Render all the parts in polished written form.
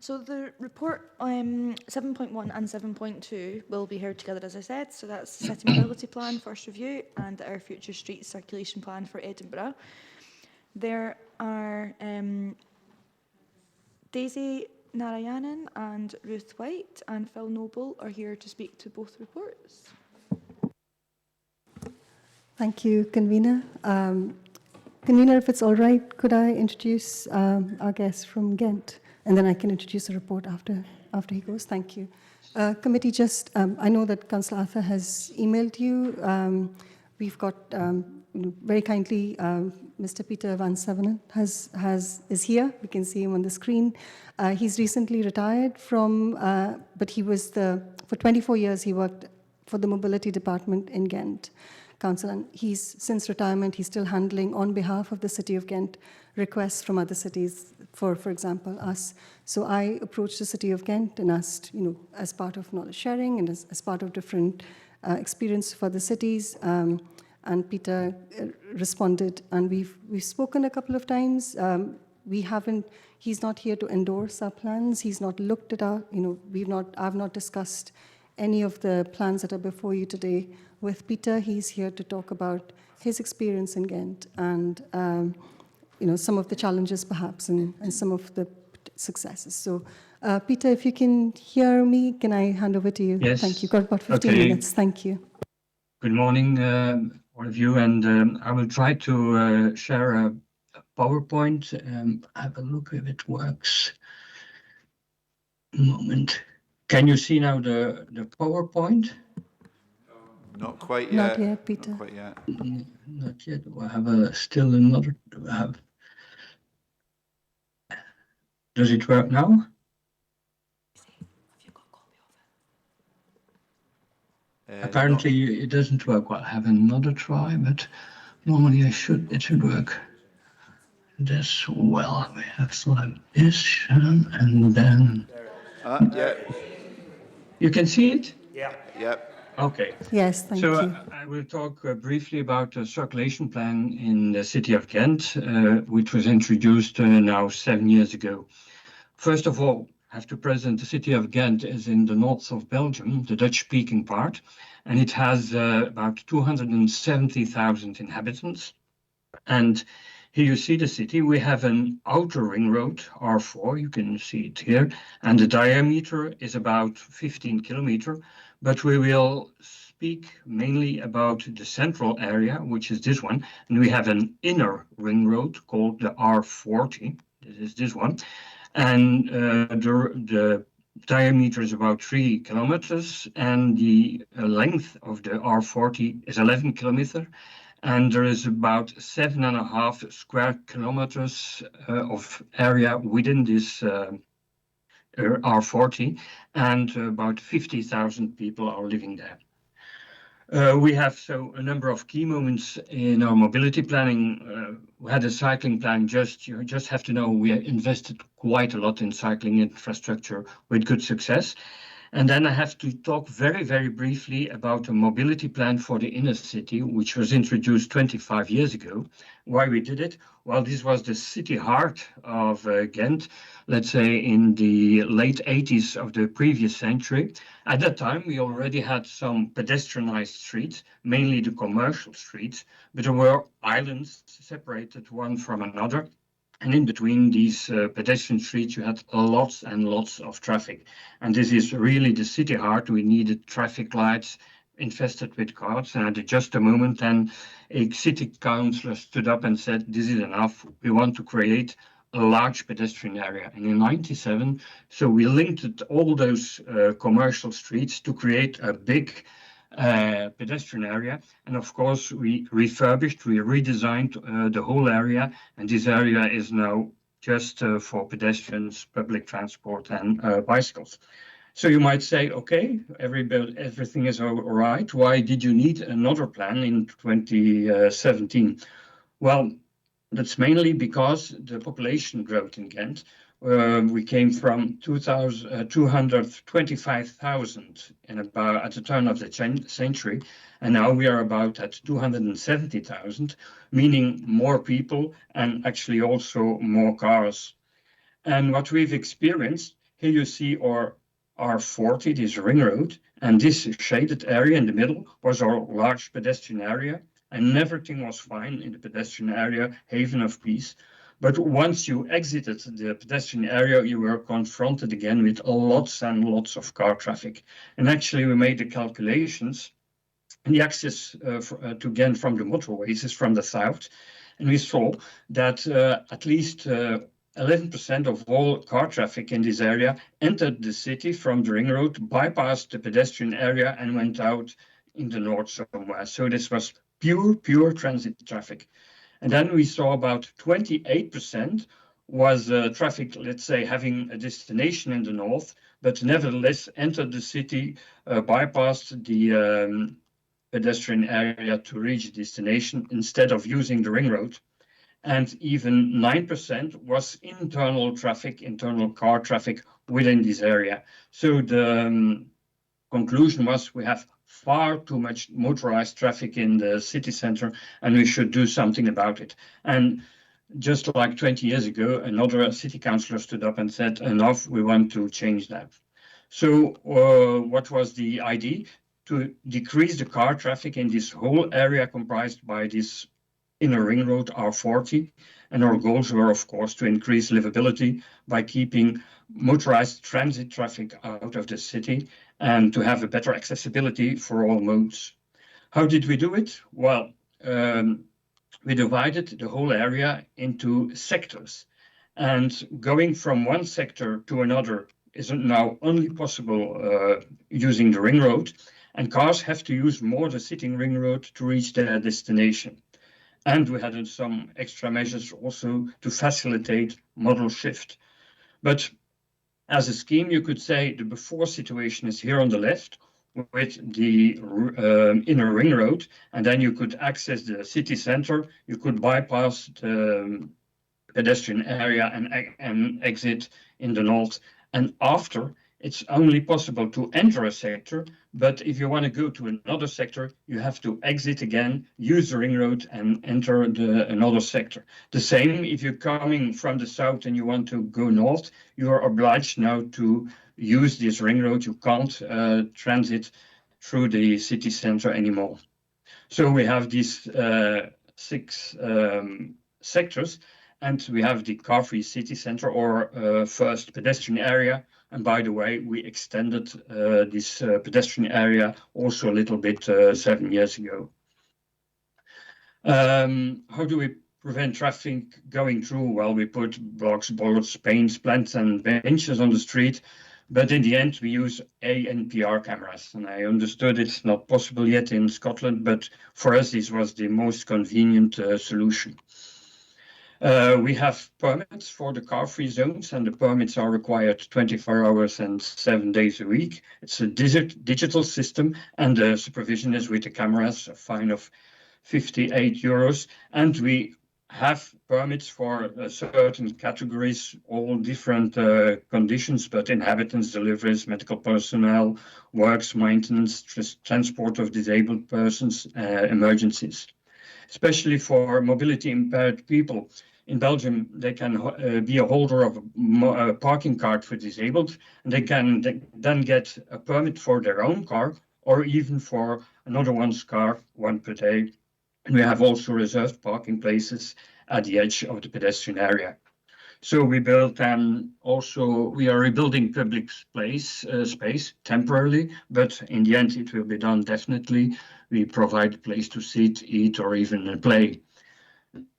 So the report 7.1 and 7.2 will be heard together, as I said. So that's the City Mobility Plan, first review, and our Future Streets Circulation Plan for Edinburgh. There are Daisy Narayanan and Ruth White and Phil Noble are here to speak to both reports. Thank you, Convener. Convener, if it's all right, could I introduce our guest from Ghent? And then I can introduce the report after he goes. Thank you. Committee, just I know that Councillor Arthur has emailed you. We've got very kindly Mr. Peter Vansevenant is here. We can see him on the screen. He's recently retired from, but he was for 24 years he worked for the Mobility Department in Ghent Council, and since retirement he's still handling on behalf of the City of Ghent requests from other cities, for example, us. So I approached the City of Ghent and asked, as part of knowledge sharing and as part of different experience for the cities, and Peter responded, and we've spoken a couple of times. He's not here to endorse our plans. He's not looked at I've not discussed any of the plans that are before you today with Peter. He's here to talk about his experience in Ghent and some of the challenges perhaps and some of the successes. So Peter, if you can hear me, can I hand over to you? Yes. Thank you. Got about 15 minutes. Thank you. Good morning, all of you, and I will try to share a PowerPoint. Have a look if it works. A moment. Can you see now the PowerPoint? Not quite yet. Not yet, Peter. Not quite yet. Not yet. I have still another. Does it work now? Apparently it doesn't work. Well, I have another try, but normally it should work. This well. We have like this, and then. Yeah. You can see it? Yeah. Yep. Okay. Yes, thank you. So I will talk briefly about the circulation plan in the city of Ghent, which was introduced now 7 years ago. First of all, I have to present the city of Ghent is in the north of Belgium, the Dutch-speaking part, and it has about 270,000 inhabitants. And here you see the city. We have an outer ring road, R4, you can see it here, and the diameter is about 15 kilometers, but we will speak mainly about the central area, which is this one, and we have an inner ring road called the R40, this is this one, and the diameter is about 3 kilometers, and the length of the R40 is 11 kilometers. And there is about 7.5 square kilometers of area within this R40, and about 50,000 people are living there. We have a number of key moments in our mobility planning. We had a cycling plan. You just have to know we invested quite a lot in cycling infrastructure with good success. And then I have to talk very, very briefly about a mobility plan for the inner city, which was introduced 25 years ago. Why we did it? Well, this was the city heart of Ghent, let's say in the late 80s of the previous century. At that time, we already had some pedestrianized streets, mainly the commercial streets, but there were islands separated one from another. And in between these pedestrian streets, you had lots and lots of traffic. And this is really the city heart. We needed traffic lights infested with cars. And at just a moment, then a city councillor stood up and said, this is enough. We want to create a large pedestrian area. And in 97, so we linked all those commercial streets to create a big pedestrian area, and of course we refurbished, we redesigned the whole area, and this area is now just for pedestrians, public transport, and bicycles. So you might say, okay, everything is all right. Why did you need another plan in 2017? Well, that's mainly because the population growth in Ghent. We came from 225,000 at the turn of the century, and now we are about at 270,000, meaning more people and actually also more cars. And what we've experienced, Here you see our R40, this ring road, and this shaded area in the middle was our large pedestrian area, and everything was fine in the pedestrian area, haven of peace. But once you exited the pedestrian area, you were confronted again with lots and lots of car traffic. And actually, we made the calculations, and the access to Ghent from the motorways is from the south. And we saw that at least 11% of all car traffic in this area entered the city from the ring road, bypassed the pedestrian area, and went out in the north somewhere. So this was pure transit traffic. And then we saw about 28% was traffic, let's say, having a destination in the north, but nevertheless entered the city, bypassed the pedestrian area to reach destination instead of using the ring road. And even 9% was internal traffic, internal car traffic within this area. So the conclusion was we have far too much motorized traffic in the city center, and we should do something about it. And just like 20 years ago, another city councillor stood up and said, enough, we want to change that. So what was the idea? To decrease the car traffic in this whole area comprised by this inner ring road R40. And our goals were, of course, to increase livability by keeping motorized transit traffic out of the city and to have a better accessibility for all modes. How did we do it? Well, we divided the whole area into sectors. And going from one sector to another is now only possible using the ring road. And cars have to use more the sitting ring road to reach their destination. And we had some extra measures also to facilitate modal shift. But as a scheme, you could say the before situation is here on the left with the inner ring road, and then you could access the city center, you could bypass the pedestrian area and exit in the north. And after, it's only possible to enter a sector, but if you want to go to another sector, you have to exit again, use the ring road and enter another sector. The same if you're coming from the south and you want to go north, you are obliged now to use this ring road. You can't transit through the city center anymore. So we have these 6 sectors, and we have the car-free city center or first pedestrian area. And by the way, we extended this pedestrian area also a little bit 7 years ago. How do we prevent traffic going through? Well, we put blocks, boards, paints, plants, and benches on the street. But in the end, we use ANPR cameras. And I understood it's not possible yet in Scotland, but for us, this was the most convenient solution. We have permits for the car-free zones, and the permits are required 24 hours and 7 days a week. It's a digital system, and the supervision is with the cameras, a fine of €58. And we have permits for certain categories, all different conditions, but inhabitants, deliveries, medical personnel, works, maintenance, transport of disabled persons, emergencies. Especially for mobility impaired people. In Belgium, they can be a holder of a parking card for disabled, and they can then get a permit for their own car or even for another one's car, one per day. And we have also reserved parking places at the edge of the pedestrian area. So we built we are rebuilding public space temporarily, but in the end it will be done definitely. We provide a place to sit, eat, or even play.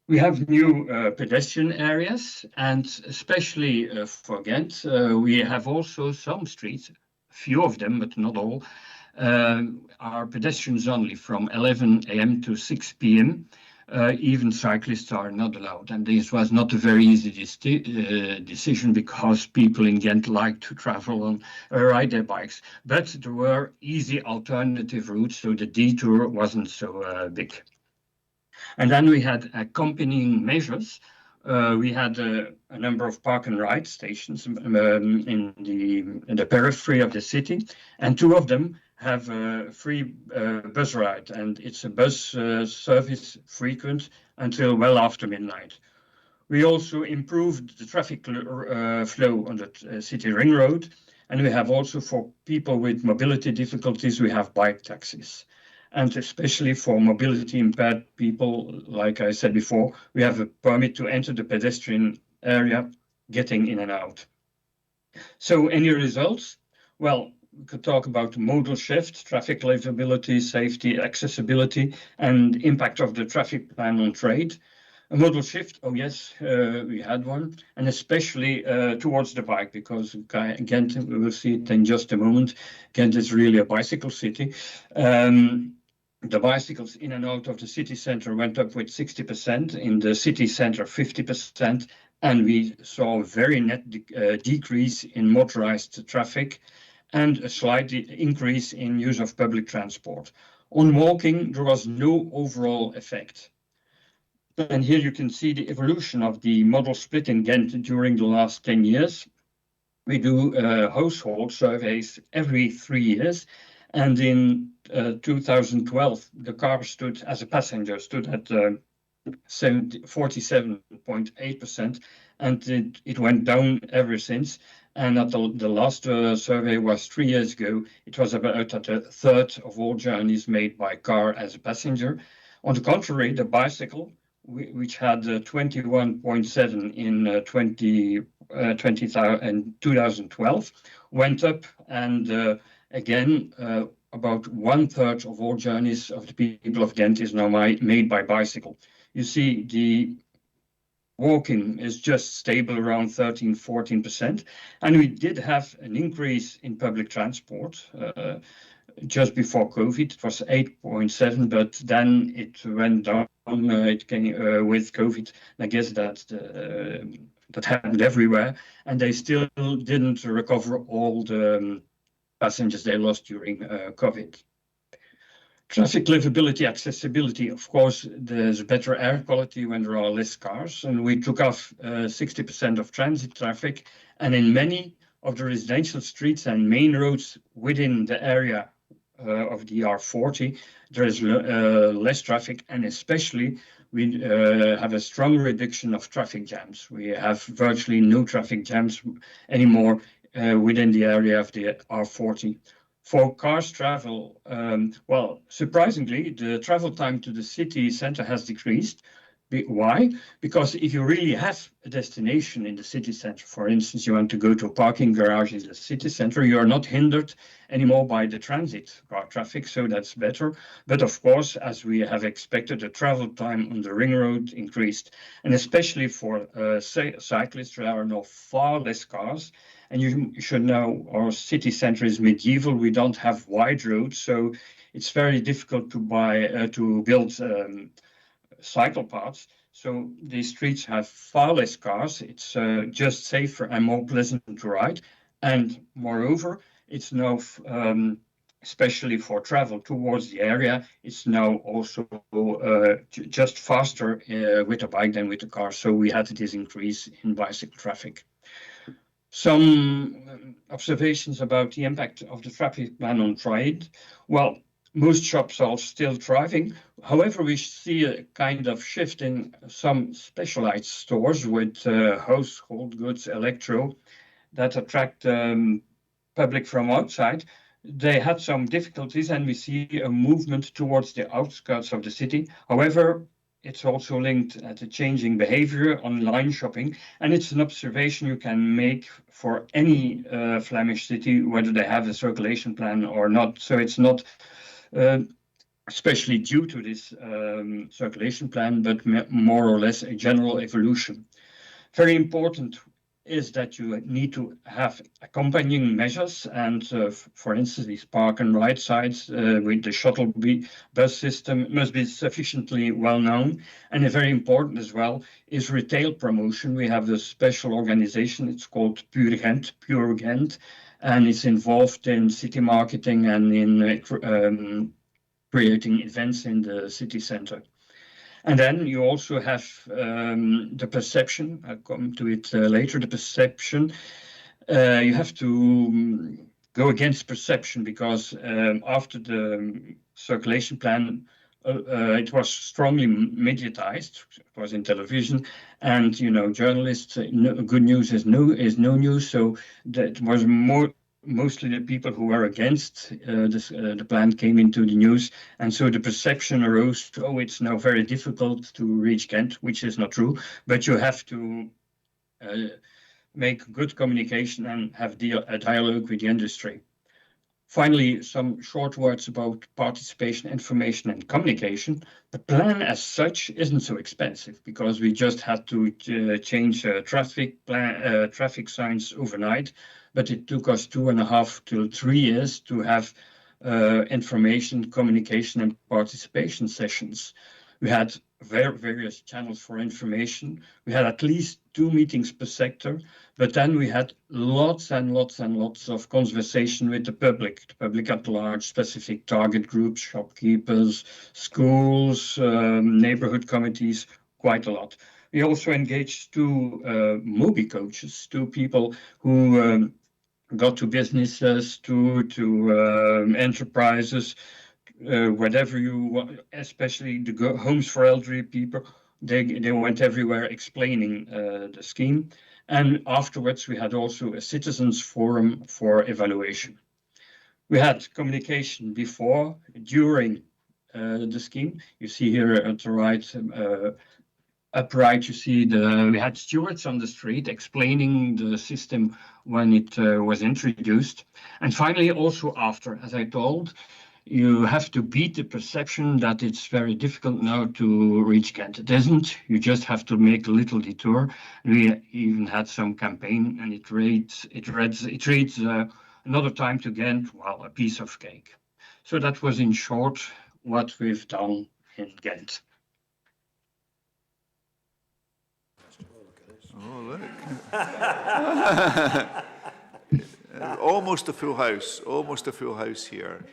We have new pedestrian areas, and especially for Ghent, we have also some streets, a few of them, but not all, are pedestrians only from 11 a.m. to 6 p.m. Even cyclists are not allowed. And this was not a very easy decision because people in Ghent like to travel and ride their bikes. But there were easy alternative routes, so the detour wasn't so big. And then we had accompanying measures. We had a number of park and ride stations in the periphery of the city, and 2 of them have a free bus ride, and it's a bus service frequent until well after midnight. We also improved the traffic flow on the city ring road, and we have also for people with mobility difficulties, we have bike taxis. And especially for mobility impaired people, like I said before, we have a permit to enter the pedestrian area, getting in and out. So any results? Well, we could talk about modal shift, traffic livability, safety, accessibility, and impact of the traffic plan on trade. A modal shift, oh yes, we had one, and especially towards the bike, because Ghent, we will see it in just a moment, Ghent is really a bicycle city. The bicycles in and out of the city center went up with 60%, in the city center 50%, and we saw a very net decrease in motorized traffic and a slight increase in use of public transport. On walking, there was no overall effect. And here you can see the evolution of the model split in Ghent during the last 10 years. We do household surveys every 3 years. And in 2012, the car stood as a passenger, stood at 47.8%, and it went down ever since. And at the last survey was 3 years ago, it was about at a third of all journeys made by car as a passenger. On the contrary, the bicycle, which had 21.7 in 2012, went up, and again, about 1/3 of all journeys of the people of Ghent is now made by bicycle. You see, the walking is just stable around 13-14%, and we did have an increase in public transport just before COVID. It was 8.7, but then it went down. It came with COVID. I guess that happened everywhere, and they still didn't recover all the passengers they lost during COVID. Traffic livability, accessibility, of course, there's better air quality when there are less cars, and we took off 60% of transit traffic, and in many of the residential streets and main roads within the area of the R40, there is less traffic, and especially we have a strong reduction of traffic jams. We have virtually no traffic jams anymore within the area of the R40. For cars travel, well, surprisingly, the travel time to the city center has decreased. Why? Because if you really have a destination in the city center, for instance, you want to go to a parking garage in the city center, you are not hindered anymore by the transit car traffic, so that's better. But of course, as we have expected, the travel time on the ring road increased. And especially for cyclists, there are now far less cars. And you should know our city center is medieval. We don't have wide roads, so it's very difficult to build cycle paths. So these streets have far less cars. It's just safer and more pleasant to ride. And moreover, it's now, especially for travel towards the area, it's now also just faster with a bike than with a car. So we had this increase in bicycle traffic. Some observations about the impact of the traffic plan on trade. Well, most shops are still thriving. However, we see a kind of shift in some specialized stores with household goods, electro, that attract public from outside. They had some difficulties, and we see a movement towards the outskirts of the city. However, it's also linked to changing behavior, online shopping, and it's an observation you can make for any Flemish city, whether they have a circulation plan or not. So it's not especially due to this circulation plan, but more or less a general evolution. Very important is that you need to have accompanying measures, and for instance, these park and ride sites with the shuttle bus system must be sufficiently well known. And very important as well is retail promotion. We have a special organization, it's called Pure Ghent, and it's involved in city marketing and in creating events in the city center. And then you also have the perception. I'll come to it later. The perception. You have to go against perception, because after the circulation plan, it was strongly mediatized. It was in television, and journalists. Good news is no news. So that was mostly the people who were against the plan came into the news, and so the perception arose. Oh, it's now very difficult to reach Ghent, which is not true. But you have to make good communication and have a dialogue with the industry. Finally, some short words about participation, information, and communication. The plan as such isn't so expensive because we just had to change traffic signs overnight, but it took us 2.5 to 3 years to have information, communication, and participation sessions. We had various channels for information. We had at least 2 meetings per sector, but then we had lots and lots and lots of conversation with the public at large, specific target groups, shopkeepers, schools, neighborhood committees, quite a lot. We also engaged 2 Mobi coaches, 2 people who got to businesses, to enterprises, whatever you want, especially the homes for elderly people. They went everywhere explaining the scheme. And afterwards, we had also a citizens forum for evaluation. We had communication before, during the scheme. You see here at the right, upright, you see we had stewards on the street explaining the system when it was introduced. And finally, also after, as I told, you have to beat the perception that it's very difficult now to reach Ghent. It isn't. You just have to make a little detour. We even had some campaign, and it reads another time to Ghent, well, a piece of cake. So that was in short what we've done in Ghent. Oh, look. Almost a full house here.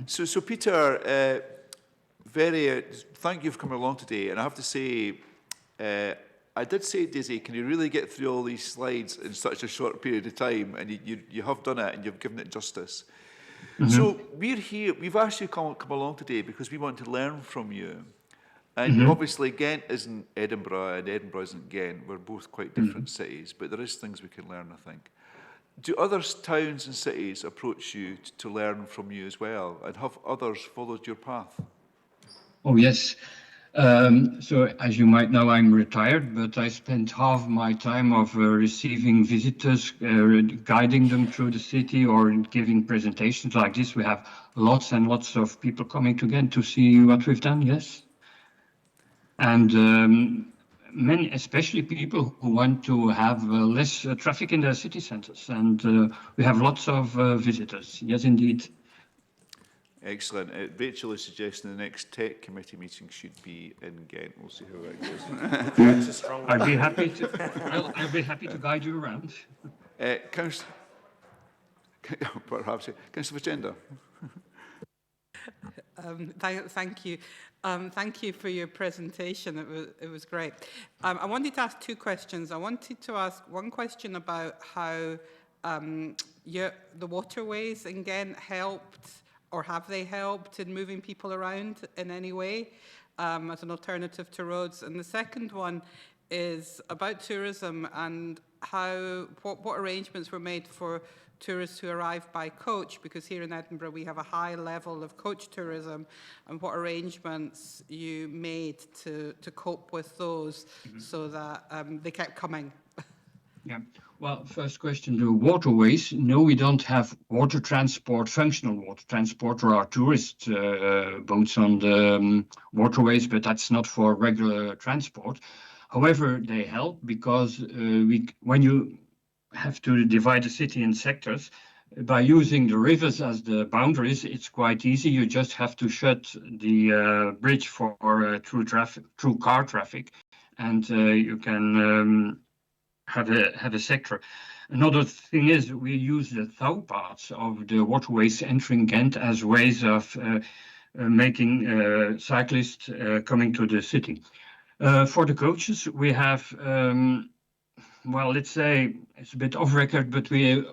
So Peter, thank you for coming along today. And I have to say, I did say, Daisy, can you really get through all these slides in such a short period of time? And you have done it, and you've given it justice. Mm-hmm. So we're here. We've asked you to come along today because we want to learn from you. And obviously, Ghent isn't Edinburgh, and Edinburgh isn't Ghent. We're both quite different cities, but there is things we can learn, I think. Do other towns and cities approach you to learn from you as well? And have others followed your path? Oh, yes. So as you might know, I'm retired, but I spent half my time of receiving visitors, guiding them through the city or giving presentations like this. We have lots and lots of people coming to Ghent to see what we've done, yes. And many, especially people who want to have less traffic in their city centres. And we have lots of visitors, yes, indeed. Excellent. Rachel is suggesting the next tech committee meeting should be in Ghent. We'll see how that goes. I'd be happy to. I'll be happy to guide you around. Councillor Vagenda. Thank you. Thank you for your presentation. It was great. I wanted to ask 2 questions. I wanted to ask one question about how the waterways in Ghent helped, or have they helped in moving people around in any way as an alternative to roads? And the second one is about tourism and what arrangements were made for tourists who arrive by coach, because here in Edinburgh we have a high level of coach tourism, and what arrangements you made to cope with those so that they kept coming. Yeah. Well, first question, the waterways. No, we don't have water transport, functional water transport. There are tourist boats on the waterways, but that's not for regular transport. However, they help because when you have to divide the city in sectors, by using the rivers as the boundaries, it's quite easy. You just have to shut the bridge for through car traffic, and you can have a sector. Another thing is we use the thaw paths of the waterways entering Ghent as ways of making cyclists coming to the city. For the coaches, we have, well, let's say it's a bit off record, but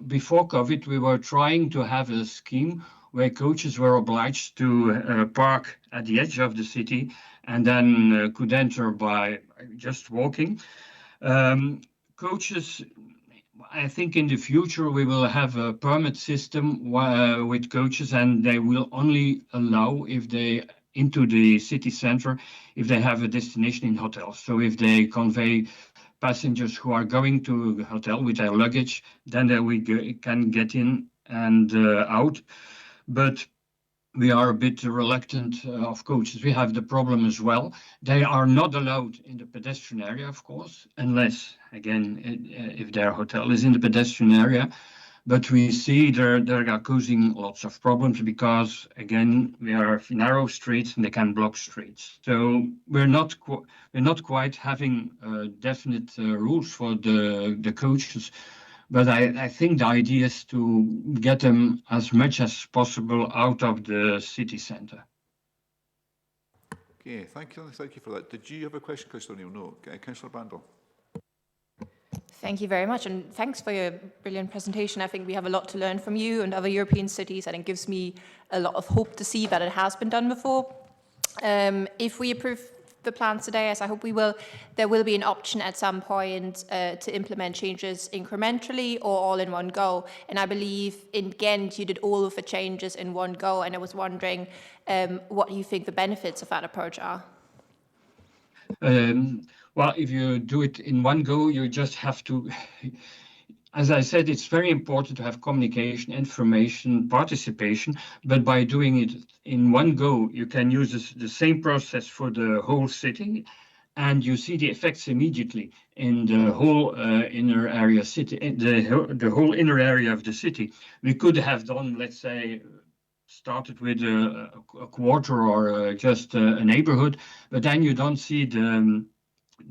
before COVID, we were trying to have a scheme where coaches were obliged to park at the edge of the city and then could enter by just walking. Coaches, I think in the future we will have a permit system with coaches, and they will only allow if they into the city center if they have a destination in hotels. So if they convey passengers who are going to a hotel with their luggage, then can get in and out. But we are a bit reluctant of coaches. We have the problem as well. They are not allowed in the pedestrian area, of course, unless, again, if their hotel is in the pedestrian area. But we see they are causing lots of problems because, again, we are narrow streets and they can block streets. So we're not quite having definite rules for the coaches. But I think the idea is to get them as much as possible out of the city centre. Okay, thank you for that. Did you have a question, Councillor O'Neill? No. Councillor Bandel. Thank you very much, and thanks for your brilliant presentation. I think we have a lot to learn from you and other European cities, and it gives me a lot of hope to see that it has been done before. If we approve the plans today, as I hope we will, there will be an option at some point to implement changes incrementally or all in one go. And I believe in Ghent you did all of the changes in one go, and I was wondering what you think the benefits of that approach are. Well, if you do it in one go, you just have to, as I said, it's very important to have communication, information, participation, but by doing it in one go, you can use the same process for the whole city, and you see the effects immediately in the whole inner area city, the whole inner area of the city. We could have done, let's say, started with a quarter or just a neighborhood, but then you don't see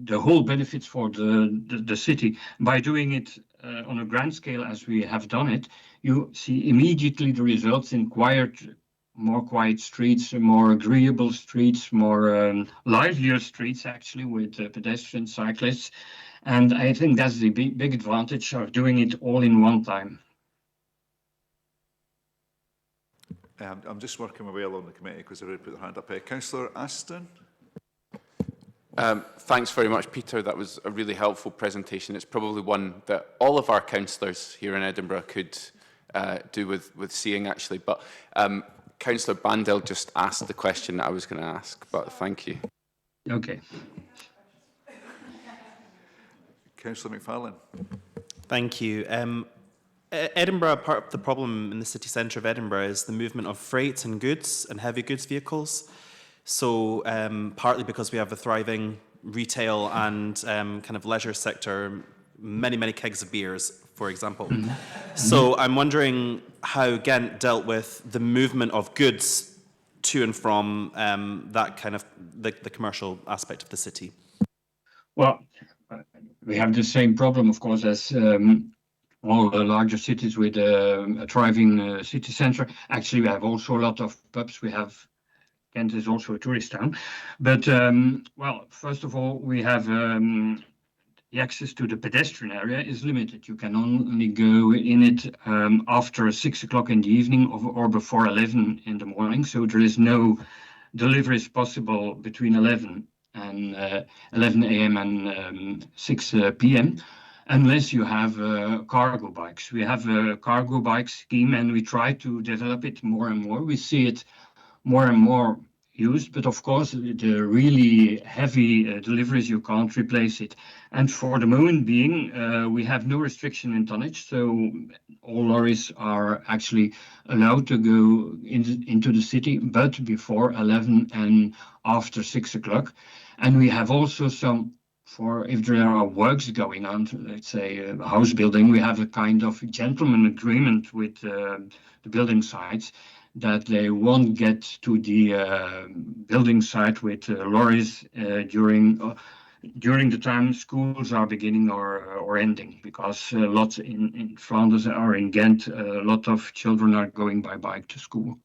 the whole benefits for the city. By doing it on a grand scale as we have done it, you see immediately the results in more quiet streets, more agreeable streets, more livelier streets actually with pedestrians, cyclists. And I think that's the big advantage of doing it all in one time. I'm just working my way along the committee because I already put their hand up. Councillor Aston. Thanks very much, Peter. That was a really helpful presentation. It's probably one that all of our councillors here in Edinburgh could do with seeing, actually. But Councillor Bandel just asked the question that I was going to ask, but thank you. Okay. Councillor McFarlane. Thank you. Edinburgh, part of the problem in the city centre of Edinburgh is the movement of freight and goods and heavy goods vehicles. So partly because we have a thriving retail and kind of leisure sector, many kegs of beers, for example. So I'm wondering how Ghent dealt with the movement of goods to and from that kind of the commercial aspect of the city. Well, we have the same problem, of course, as all the larger cities with a thriving city centre. Actually, we have also a lot of pubs. Ghent is also a tourist town. But, well, first of all, we have the access to the pedestrian area is limited. You can only go in it after 6 o'clock in the evening or before 11 in the morning. So there is no deliveries possible between 11 a.m. and 6 p.m. unless you have cargo bikes. We have a cargo bike scheme and we try to develop it more and more. We see it more and more used, but of course the really heavy deliveries, you can't replace it. And for the moment being, we have no restriction in tonnage, so all lorries are actually allowed to go into the city, but before 11 and after 6 o'clock. And we have also some, for if there are works going on, let's say house building, we have a kind of gentleman agreement with the building sites that they won't get to the building site with lorries during the time schools are beginning or ending, because lots in Flanders or in Ghent, a lot of children are going by bike to school.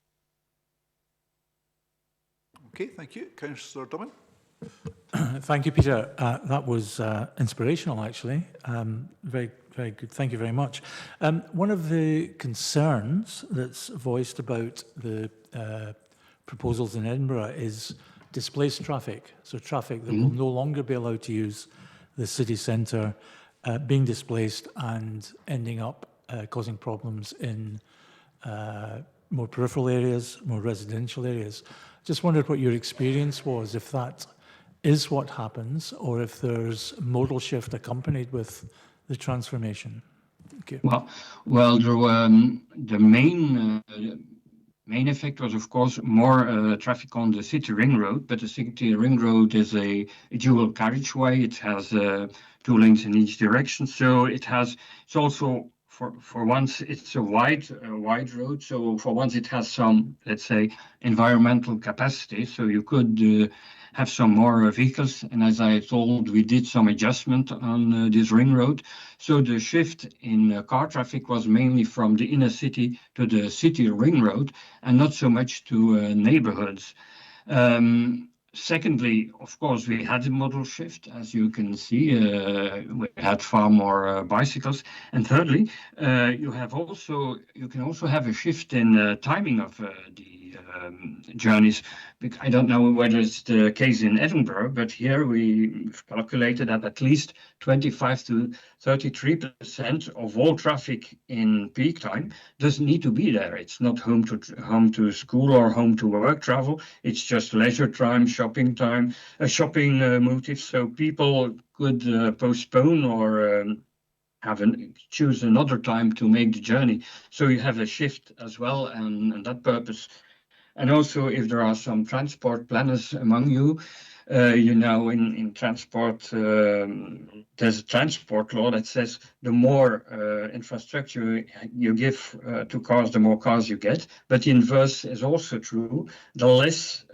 Okay, thank you. Councillor Dummon. Thank you, Peter. That was inspirational, actually. Very, very good. Thank you very much. One of the concerns that's voiced about the proposals in Edinburgh is displaced traffic. So traffic that will no longer be allowed to use the city centre, being displaced and ending up causing problems in more peripheral areas, more residential areas. Just wondered what your experience was, if that is what happens, or if there's modal shift accompanied with the transformation. Thank you. Well, the main effect was, of course, more traffic on the city ring road, but the city ring road is a dual carriageway. It has 2 lanes in each direction, so it's also for once it's a wide road. So for once it has some, let's say, environmental capacity. So you could have some more vehicles. And as I told, we did some adjustment on this ring road. So the shift in car traffic was mainly from the inner city to the city ring road, and not so much to neighborhoods. Secondly, of course, we had a modal shift, as you can see. We had far more bicycles. And thirdly, you can also have a shift in timing of the journeys. I don't know whether it's the case in Edinburgh, but here we've calculated that at least 25 to 33% of all traffic in peak time doesn't need to be there. It's not home to school or home to work travel. It's just leisure time, shopping motives. So people could postpone or choose another time to make the journey. So you have a shift as well, and that purpose. And also, if there are some transport planners among you, in transport, there's a transport law that says the more infrastructure you give to cars, the more cars you get. But the inverse is also true. The less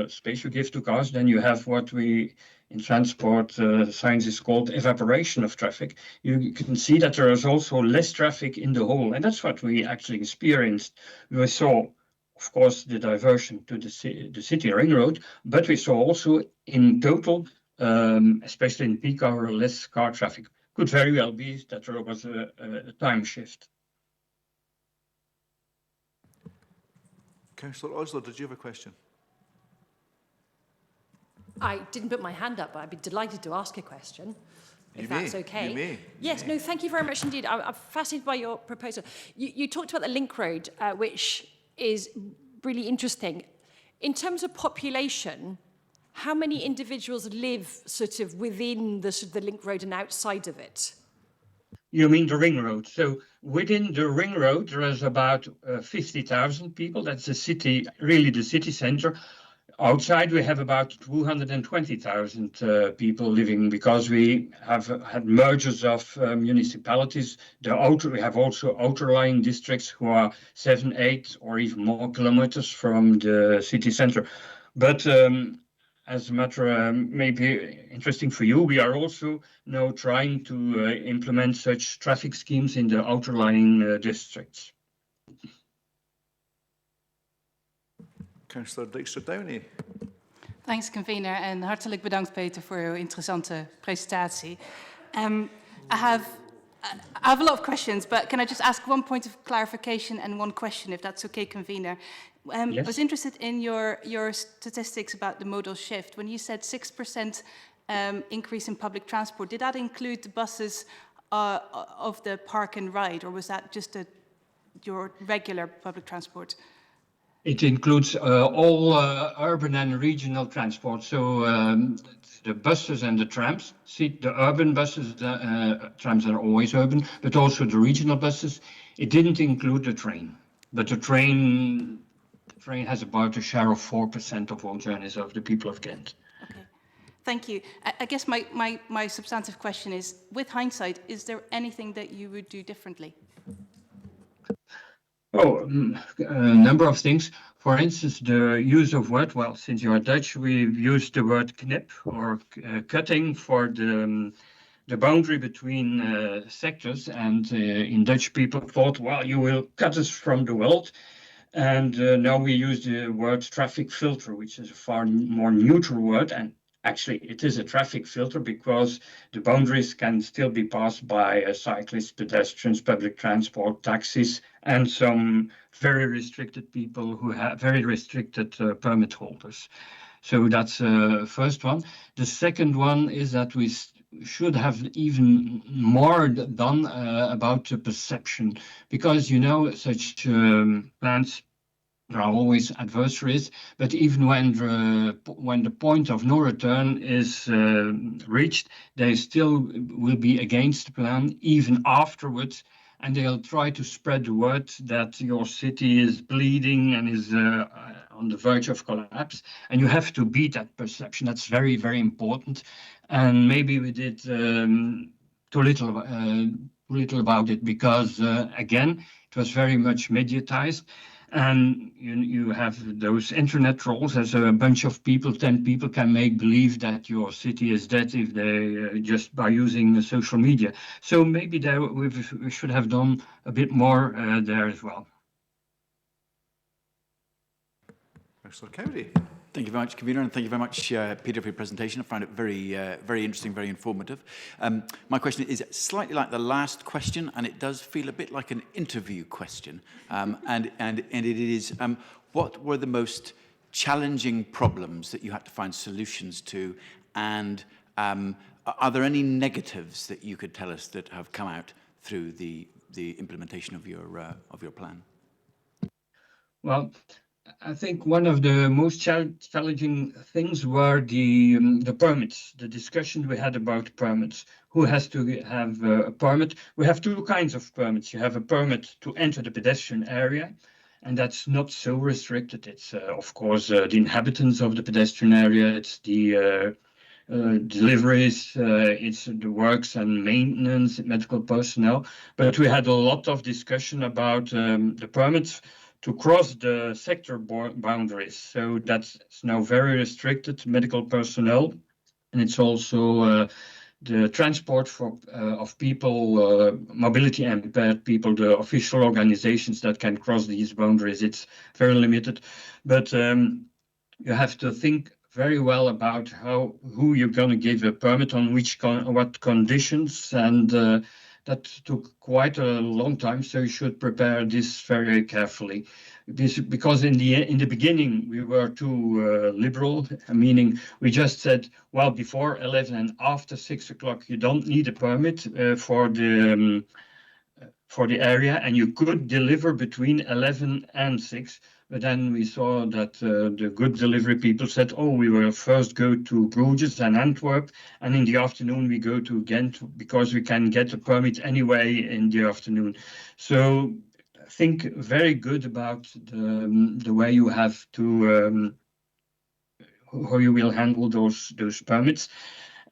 space you give to cars, then you have what we in transport science is called evaporation of traffic. You can see that there is also less traffic in the whole, and that's what we actually experienced. We saw, of course, the diversion to the city ring road, but we saw also in total, especially in peak hour, less car traffic. Could very well be that there was a time shift. Councillor Osler, did you have a question? I didn't put my hand up, but I'd be delighted to ask a question, if that's okay. You may. Yes, no, thank you very much indeed. I'm fascinated by your proposal. You talked about the link road, which is really interesting. In terms of population, how many individuals live sort of within the link road and outside of it? You mean the ring road? So within the ring road, there is about 50,000 people. That's the city, really the city center. Outside, we have about 220,000 people living, because we have had mergers of municipalities. We have also outerlying districts who are 7, 8, or even more kilometers from the city center. But as a matter maybe interesting for you, we are also now trying to implement such traffic schemes in the outerlying districts. Councillor Dijkstra-Downey. Thanks, convener, en hartelijk bedankt, Peter, voor uw interessante presentatie. I have a lot of questions, but can I just ask one point of clarification and one question, if that's okay, convener? Yes. I was interested in your statistics about the modal shift. When you said 6% increase in public transport, did that include the buses of the park and ride, or was that just your regular public transport? It includes all urban and regional transport. So the buses and the trams. See, the urban buses, trams are always urban, but also the regional buses. It didn't include the train, but the train has about a share of 4% of all journeys of the people of Ghent. Okay, thank you. I guess my substantive question is, with hindsight, is there anything that you would do differently? Oh, a number of things. For instance, the use of word, well, since you are Dutch, we've used the word knip, or cutting, for the boundary between sectors. And in Dutch, people thought, well, you will cut us from the world. And now we use the word traffic filter, which is a far more neutral word. And Actually, it is a traffic filter because the boundaries can still be passed by cyclists, pedestrians, public transport, taxis, and some very restricted people who have very restricted permit holders. So that's the first one. The second one is that we should have even more done about the perception, because such plans, there are always adversaries, but even when the point of no return is reached, they still will be against the plan even afterwards, and they'll try to spread the word that your city is bleeding and is on the verge of collapse, and you have to beat that perception. That's very, very important, and maybe we did too little about it because, again, it was very much mediatized. And you have those internet trolls, as a bunch of people, 10 people can make believe that your city is dead if they just by using social media. So maybe there we should have done a bit more there as well. Councillor Cowdery. Thank you very much, Convener, and thank you very much, Peter, for your presentation. I found it very, very interesting, very informative. My question is slightly like the last question, and it does feel a bit like an interview question. And it is, what were the most challenging problems that you had to find solutions to, and are there any negatives that you could tell us that have come out through the implementation of your plan? Well, I think one of the most challenging things were the permits, the discussion we had about permits. Who has to have a permit? We have two kinds of permits. You have a permit to enter the pedestrian area, and that's not so restricted. It's, of course, the inhabitants of the pedestrian area, it's the deliveries, it's the works and maintenance, medical personnel. But we had a lot of discussion about the permits to cross the sector boundaries. So that's now very restricted, medical personnel, and it's also the transport of people, mobility impaired people, the official organizations that can cross these boundaries. It's very limited, but you have to think very well about who you're going to give a permit on what conditions, and that took quite a long time, so you should prepare this very carefully. Because in the beginning we were too liberal, meaning we just said, well, before 11 and after 6 o'clock you don't need a permit for the area, and you could deliver between 11 and 6. But then we saw that the good delivery people said, oh, we will first go to Bruges and Antwerp, and in the afternoon we go to Ghent because we can get a permit anyway in the afternoon. So think very good about the way you have to, how you will handle those permits.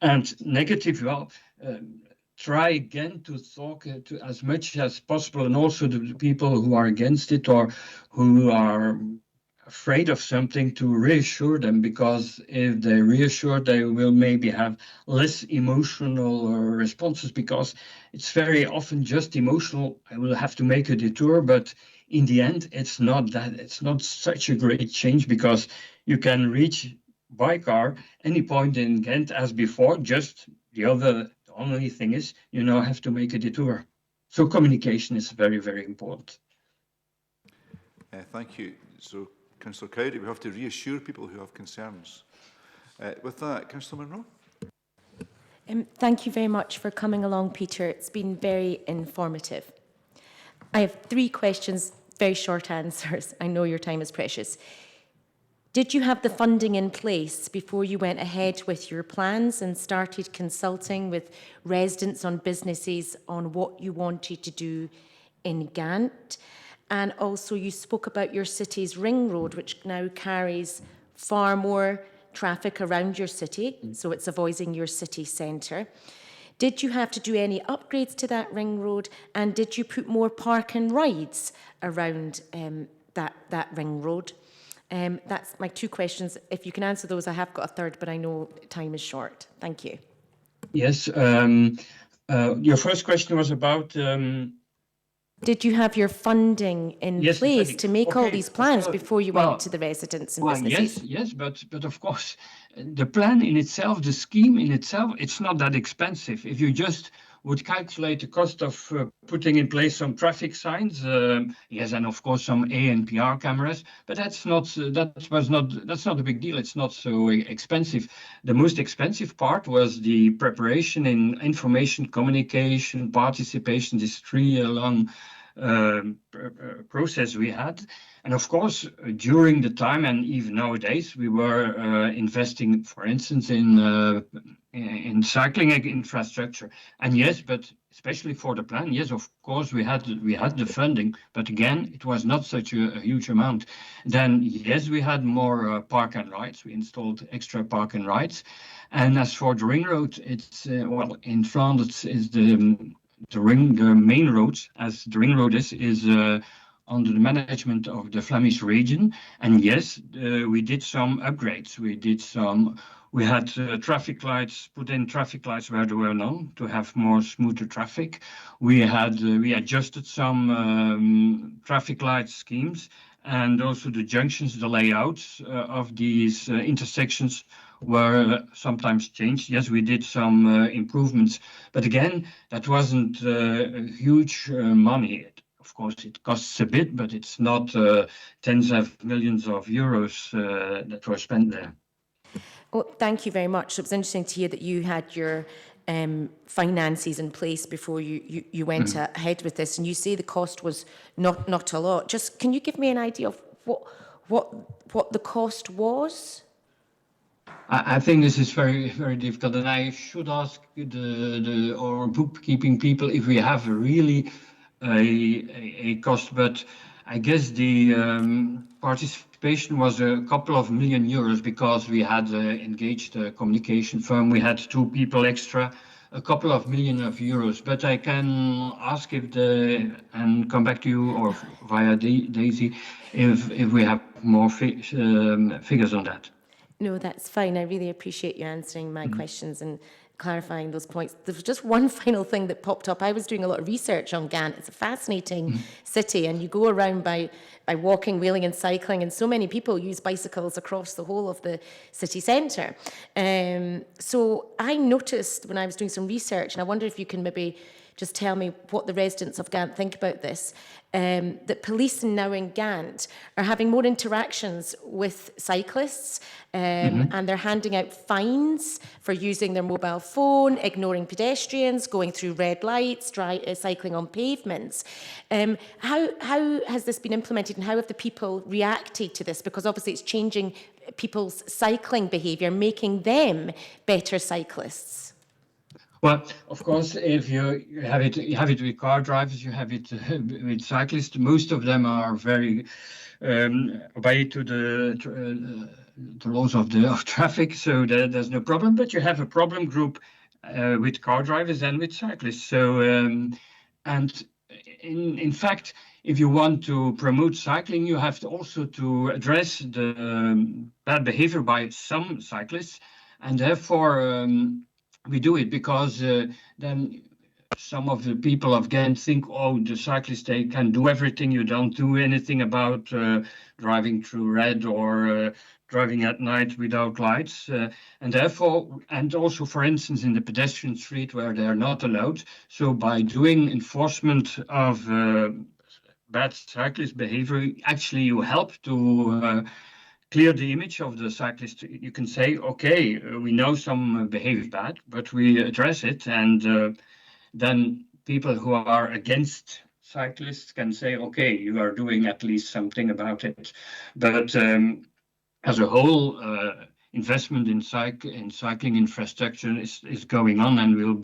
And negative, well, try again to talk to as much as possible, and also the people who are against it or who are afraid of something, to reassure them, because if they reassure, they will maybe have less emotional responses, because it's very often just emotional. I will have to make a detour, but in the end, it's not such a great change, because you can reach by car any point in Ghent as before, just the only thing is, you now have to make a detour. So communication is very, very important. Thank you. So, Councillor Cowdery, we have to reassure people who have concerns. With that, Councillor Monroe. Thank you very much for coming along, Peter. It's been very informative. I have 3 questions, very short answers. I know your time is precious. Did you have the funding in place before you went ahead with your plans and started consulting with residents on businesses on what you wanted to do in Ghent? And also you spoke about your city's ring road, which now carries far more traffic around your city, so it's avoiding your city centre. Did you have to do any upgrades to that ring road, and did you put more park and rides around that ring road? That's my 2 questions. If you can answer those, I have got a third, but I know time is short. Thank you. Yes. Your first question was about Did you have your funding in Yes, place funding. to make all Okay, these plans so, before you well, went to the residents and well, businesses? yes, but of course, the plan in itself, the scheme in itself, it's not that expensive. If you just would calculate the cost of putting in place some traffic signs, yes, and of course some ANPR cameras, but that's not a big deal. It's not so expensive. The most expensive part was the preparation in information communication, participation, this 3-year-long process we had. And of course, during the time and even nowadays, we were investing, for instance, in cycling infrastructure. And yes, but especially for the plan, yes, of course, we had the funding, but again, it was not such a huge amount. Then yes, we had more park and rides. We installed extra park and rides. And as for the ring road, it's well, in Flanders is the main road, as the ring road is under the management of the Flemish region. And yes, we did some upgrades. We had traffic lights, put in traffic lights where there were none to have more smoother traffic. We adjusted some traffic light schemes, and also the junctions, the layouts of these intersections were sometimes changed. Yes, we did some improvements, but again, that wasn't huge money. Of course, it costs a bit, but it's not tens of millions of euros that were spent there. Well, thank you very much. It was interesting to hear that you had your finances in place before you went ahead with this, and you say the cost was not a lot. Just can you give me an idea of what the cost was? I think this is very, very difficult, and I should ask our bookkeeping people if we have really a cost, but I guess the participation was a couple of million euros because we had engaged a communication firm. We had 2 people extra, a couple of million of euros. But I can ask and come back to you or via Daisy if we have more figures on that. No, that's fine. I really appreciate you answering my questions and clarifying those points. There was just one final thing that popped up. I was doing a lot of research on Ghent. It's a fascinating city, and you go around by walking, wheeling and cycling, and so many people use bicycles across the whole of the city centre. So I noticed when I was doing some research, and I wonder if you can maybe just tell me what the residents of Ghent think about this, that police now in Ghent are having more interactions with cyclists, and they're handing out fines for using their mobile phone, ignoring pedestrians, going through red lights, cycling on pavements. How has this been implemented, and how have the people reacted to this? Because obviously it's changing people's cycling behaviour, making them better cyclists. Well, of course, if you have it with car drivers, you have it with cyclists. Most of them are very obey to the laws of traffic, so there's no problem. But you have a problem group with car drivers and with cyclists. So, and in fact, if you want to promote cycling, you have to also to address the bad behavior by some cyclists, and therefore. We do it because then some of the people of Ghent think, oh, the cyclists, they can do everything. You don't do anything about driving through red or driving at night without lights. And therefore, and also, for instance, in the pedestrian street where they are not allowed. So by doing enforcement of bad cyclist behavior, actually you help to clear the image of the cyclist. You can say, okay, we know some behave bad, but we address it. And then people who are against cyclists can say, okay, you are doing at least something about it. But as a whole, investment in cycling infrastructure is going on and will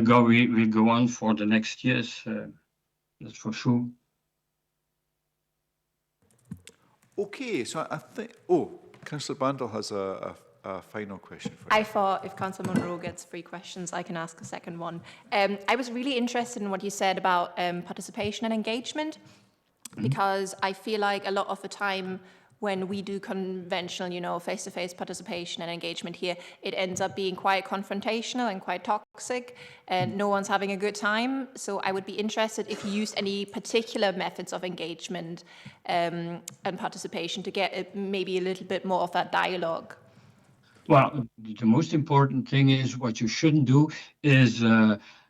go on for the next years. That's for sure. Okay, so I think, Councillor Bandel has a final question for you. I thought if Councillor Monroe gets 3 questions, I can ask a second one. I was really interested in what you said about participation and engagement, because I feel like a lot of the time when we do conventional, you know, face-to-face participation and engagement here, it ends up being quite confrontational and quite toxic, and no one's having a good time. So I would be interested if you used any particular methods of engagement and participation to get maybe a little bit more of that dialogue. Well, the most important thing is what you shouldn't do is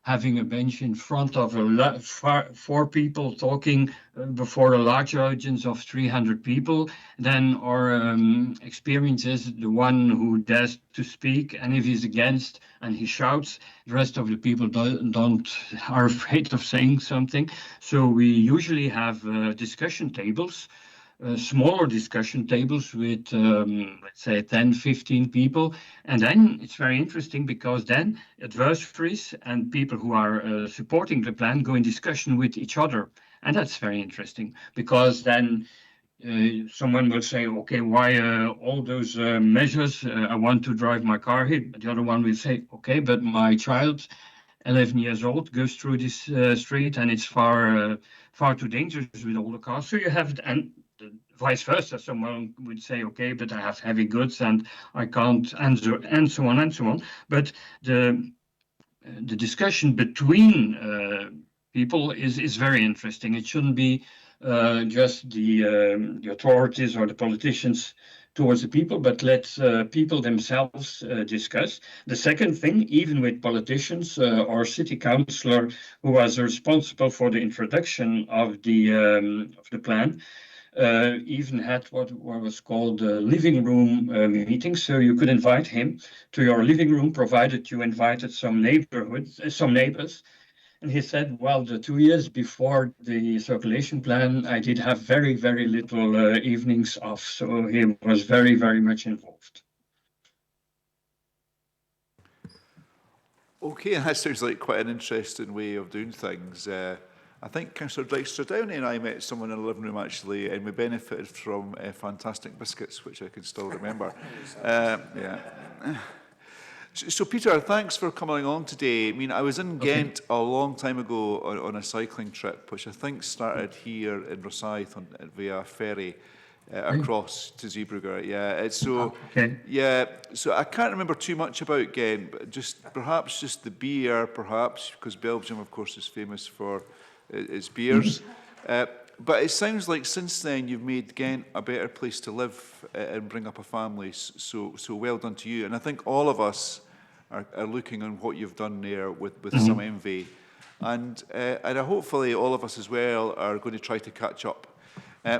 having a bench in front of four people talking before a large audience of 300 people. Then our experience is the one who dares to speak, and if he's against and he shouts, the rest of the people are afraid of saying something. So we usually have discussion tables. Smaller discussion tables with, let's say, 10, 15 people. And then it's very interesting because then adversaries and people who are supporting the plan go in discussion with each other. And that's very interesting because then someone will say, okay, why all those measures? I want to drive my car here. The other one will say, okay, but my child, 11 years old, goes through this street and it's far too dangerous with all the cars. So you have, and vice versa, someone would say, okay, but I have heavy goods and I can't answer, and so on and so on. But the discussion between people is very interesting. It shouldn't be just the authorities or the politicians towards the people, but let people themselves discuss. The second thing, even with politicians, our city councillor, who was responsible for the introduction of the plan, even had what was called a living room meeting. So you could invite him to your living room, provided you invited some neighbors. And he said, well, the 2 years before the circulation plan, I did have very, very little evenings off. So he was very, very much involved. Okay, that sounds like quite an interesting way of doing things. I think Councillor Dykstra-Downey and I met someone in the living room actually, and we benefited from fantastic biscuits, which I can still remember. Yeah. So Peter, thanks for coming along today. I mean, I was in Ghent a long time ago on a cycling trip, which I think started here in Rosyth via ferry across to Zeebrugge. Yeah, it's so. Okay. Yeah, so I can't remember too much about Ghent, but perhaps just the beer, perhaps because Belgium, of course, is famous for its beers. But it sounds like since then you've made Ghent a better place to live and bring up a family. So well done to you. And I think all of us are looking on what you've done there with some envy. And hopefully all of us as well are going to try to catch up. I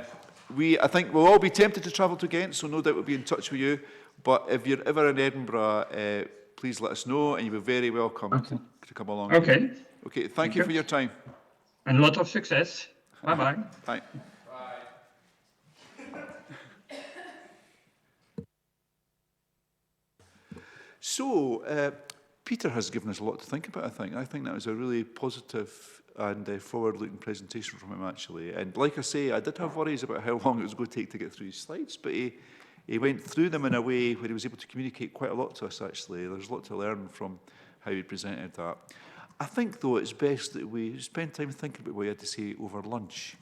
think we'll all be tempted to travel to Ghent, so no doubt we'll be in touch with you. But if you're ever in Edinburgh, please let us know, and you'll be very welcome to come along. Okay. Okay, thank you for your time. And a lot of success. Bye-bye. Bye. So, Peter has given us a lot to think about, I think. I think that was a really positive and forward-looking presentation from him, actually. And like I say, I did have worries about how long it was going to take to get through his slides, but he went through them in a way where he was able to communicate quite a lot to us, actually. There's a lot to learn from how he presented that. I think, though, it's best that we spend time thinking about what he had to say over lunch,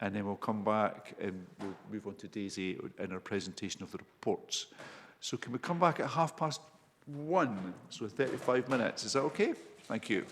and then we'll come back and we'll move on to Daisy in our presentation of the reports. So can we come back at 1:30, so 35 minutes? Is that okay? Thank you.